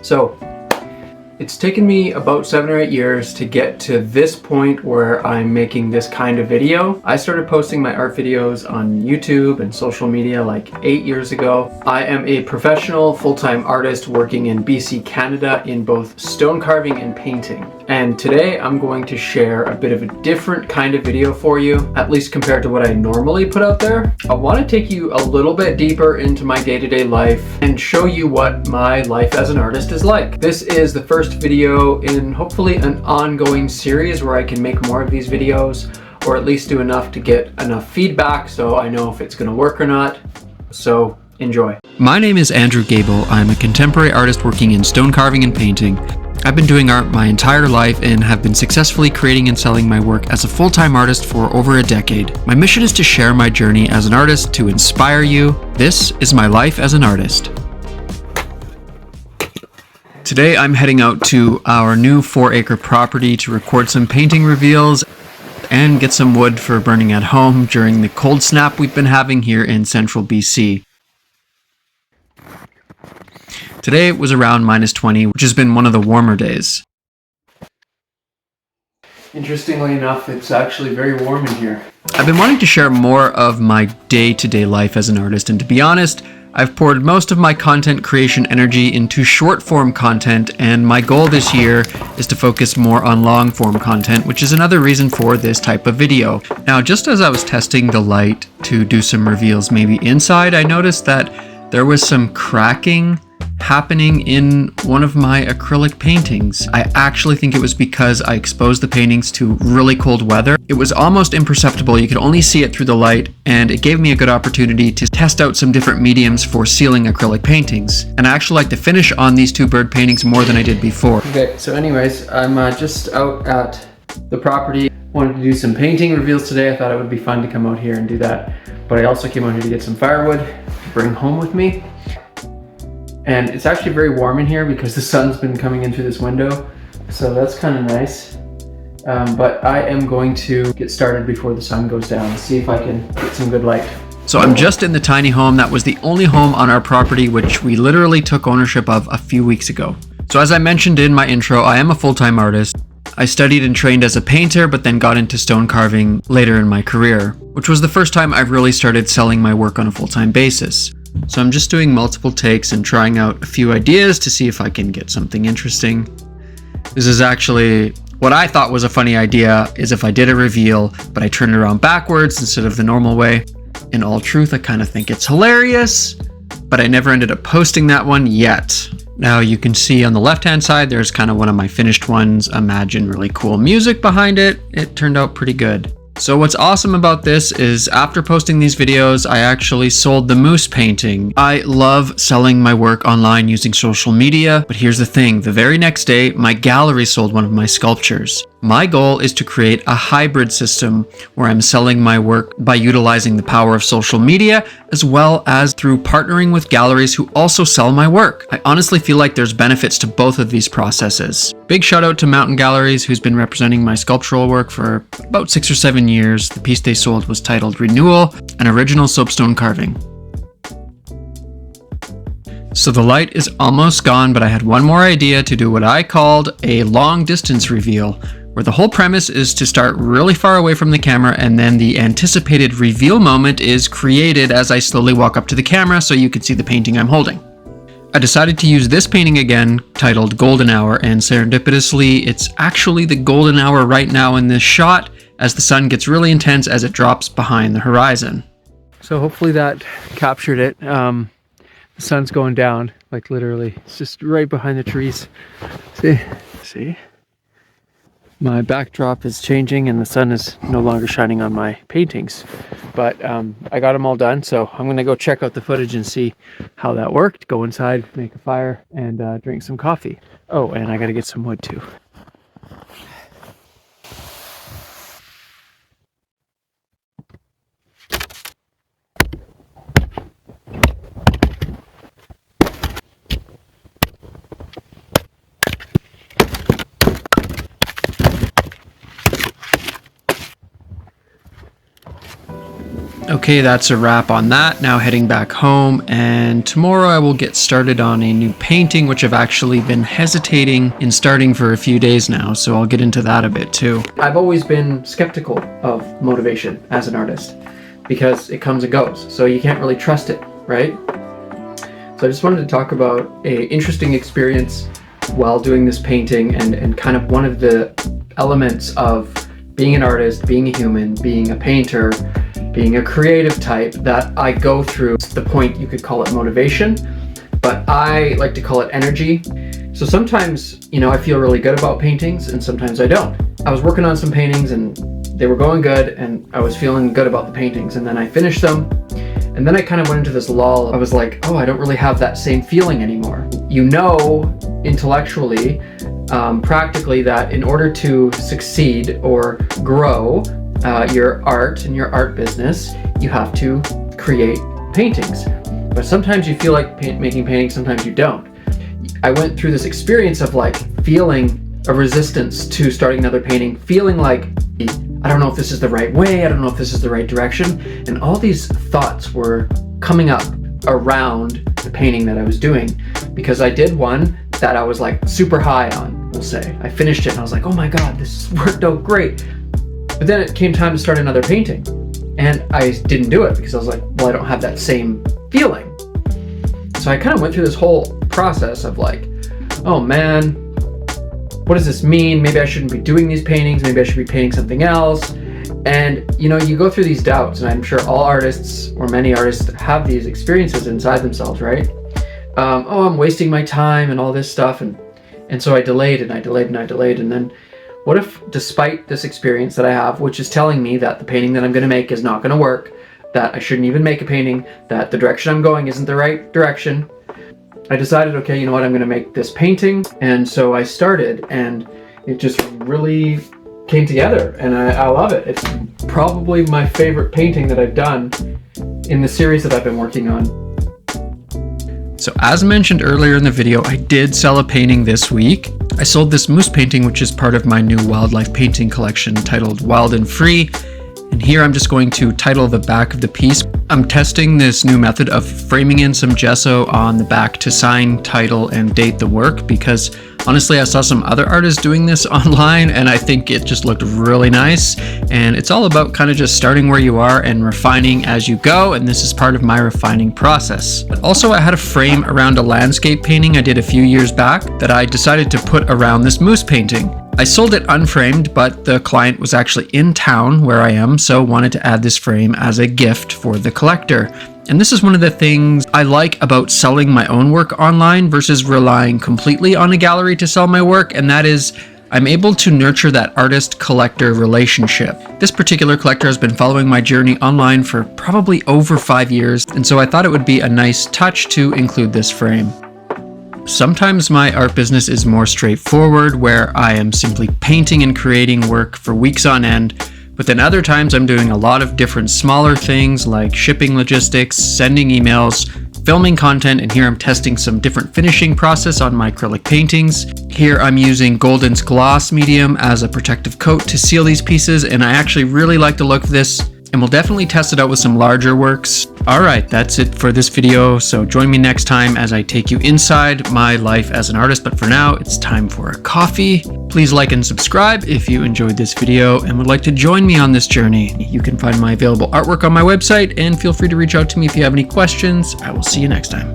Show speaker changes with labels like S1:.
S1: So it's taken me about 7 or 8 years to get to this point where I'm making this kind of video. I started posting my art videos on YouTube and social media like 8 years ago. I am a professional full-time artist working in BC, Canada in both stone carving and painting. And today I'm going to share a bit of a different kind of video for you, at least compared to what I normally put out there. I want to take you a little bit deeper into my day-to-day life and show you what my life as an artist is like. This is the first video in hopefully an ongoing series where I can make more of these videos, or at least do enough to get enough feedback so I know if it's going to work or not. So enjoy. My name is Andrew Gable. I'm a contemporary artist working in stone carving and painting. I've been doing art my entire life and have been successfully creating and selling my work as a full-time artist for over a decade. My mission is to share my journey as an artist to inspire you. This is my life as an artist. Today I'm heading out to our new 4-acre property to record some painting reveals and get some wood for burning at home during the cold snap we've been having here in central BC. Today it was around -20, which has been one of the warmer days. Interestingly enough, it's actually very warm in here. I've been wanting to share more of my day-to-day life as an artist, and to be honest, I've poured most of my content creation energy into short-form content, and my goal this year is to focus more on long-form content, which is another reason for this type of video. Now, just as I was testing the light to do some reveals maybe inside, I noticed that there was some cracking happening in one of my acrylic paintings. I actually think it was because I exposed the paintings to really cold weather. It was almost imperceptible, you could only see it through the light, and it gave me a good opportunity to test out some different mediums for sealing acrylic paintings. And I actually like to finish on these two bird paintings more than I did before. Okay, so anyways, I'm just out at the property. Wanted to do some painting reveals today. I thought it would be fun to come out here and do that. But I also came out here to get some firewood to bring home with me. And it's actually very warm in here because the sun's been coming in through this window. So that's kind of nice. But I am going to get started before the sun goes down and see if I can get some good light. So I'm just in the tiny home that was the only home on our property which we literally took ownership of a few weeks ago. So as I mentioned in my intro, I am a full-time artist. I studied and trained as a painter, but then got into stone carving later in my career, which was the first time I've really started selling my work on a full-time basis. So I'm just doing multiple takes and trying out a few ideas to see if I can get something interesting. This is actually what I thought was a funny idea, is if I did a reveal, but I turned it around backwards instead of the normal way. In all truth, I kind of think it's hilarious, but I never ended up posting that one yet. Now you can see on the left-hand side, there's kind of one of my finished ones. Imagine really cool music behind it. It turned out pretty good. So what's awesome about this is after posting these videos, I actually sold the moose painting. I love selling my work online using social media, but here's the thing, the very next day, my gallery sold one of my sculptures. My goal is to create a hybrid system where I'm selling my work by utilizing the power of social media, as well as through partnering with galleries who also sell my work. I honestly feel like there's benefits to both of these processes. Big shout out to Mountain Galleries, who's been representing my sculptural work for about 6 or 7 years. The piece they sold was titled Renewal, an original soapstone carving. So the light is almost gone, but I had one more idea to do what I called a long distance reveal, where the whole premise is to start really far away from the camera, and then the anticipated reveal moment is created as I slowly walk up to the camera so you can see the painting I'm holding. I decided to use this painting again, titled Golden Hour, and serendipitously, it's actually the golden hour right now in this shot as the sun gets really intense as it drops behind the horizon. So hopefully that captured it. The sun's going down, like literally. It's just right behind the trees. See? My backdrop is changing and the sun is no longer shining on my paintings. But I got them all done, so I'm gonna go check out the footage and see how that worked. Go inside, make a fire, and drink some coffee. Oh, and I gotta get some wood too. Okay, that's a wrap on that. Now heading back home, and tomorrow I will get started on a new painting, which I've actually been hesitating in starting for a few days now, so I'll get into that a bit too. I've always been skeptical of motivation as an artist because it comes and goes, so you can't really trust it, right? So I just wanted to talk about an interesting experience while doing this painting and kind of one of the elements of being an artist, being a human, being a painter, being a creative type that I go through. The point, you could call it motivation, but I like to call it energy. So sometimes, I feel really good about paintings and sometimes I don't. I was working on some paintings and they were going good and I was feeling good about the paintings, and then I finished them and then I kind of went into this lull. I was like, oh, I don't really have that same feeling anymore. Intellectually, practically, that in order to succeed or grow your art and your art business, you have to create paintings. But sometimes you feel like making paintings, sometimes you don't. I went through this experience of like feeling a resistance to starting another painting, feeling like, I don't know if this is the right way, I don't know if this is the right direction. And all these thoughts were coming up around the painting that I was doing, because I did one that I was like super high on, we'll say. I finished it and I was like, oh my God, this worked out great. But then it came time to start another painting and I didn't do it because I was like, well, I don't have that same feeling. So I kind of went through this whole process of like, oh man, what does this mean? Maybe I shouldn't be doing these paintings. Maybe I should be painting something else. And you go through these doubts, and I'm sure all artists or many artists have these experiences inside themselves, right? I'm wasting my time and all this stuff. And so I delayed and I delayed and I delayed. And then what if, despite this experience that I have, which is telling me that the painting that I'm going to make is not going to work, that I shouldn't even make a painting, that the direction I'm going isn't the right direction, I decided, okay, you know what, I'm going to make this painting. And so I started, and it just really came together, and I love it. It's probably my favorite painting that I've done in the series that I've been working on. So as mentioned earlier in the video, I did sell a painting this week. I sold this moose painting, which is part of my new wildlife painting collection titled Wild and Free. And here I'm just going to title the back of the piece. I'm testing this new method of framing in some gesso on the back to sign, title, and date the work, because honestly, I saw some other artists doing this online and I think it just looked really nice. And it's all about kind of just starting where you are and refining as you go, and this is part of my refining process. But also, I had a frame around a landscape painting I did a few years back that I decided to put around this moose painting. I sold it unframed, but the client was actually in town where I am, so wanted to add this frame as a gift for the collector. And this is one of the things I like about selling my own work online versus relying completely on a gallery to sell my work, and that is I'm able to nurture that artist-collector relationship. This particular collector has been following my journey online for probably over 5 years, and so I thought it would be a nice touch to include this frame. Sometimes my art business is more straightforward, where I am simply painting and creating work for weeks on end, but then other times I'm doing a lot of different smaller things like shipping logistics, sending emails, filming content, and here I'm testing some different finishing process on my acrylic paintings. Here I'm using Golden's gloss medium as a protective coat to seal these pieces, and I actually really like the look of this, and we'll definitely test it out with some larger works. Alright, that's it for this video, so join me next time as I take you inside my life as an artist, but for now, it's time for a coffee. Please like and subscribe if you enjoyed this video and would like to join me on this journey. You can find my available artwork on my website, and feel free to reach out to me if you have any questions. I will see you next time.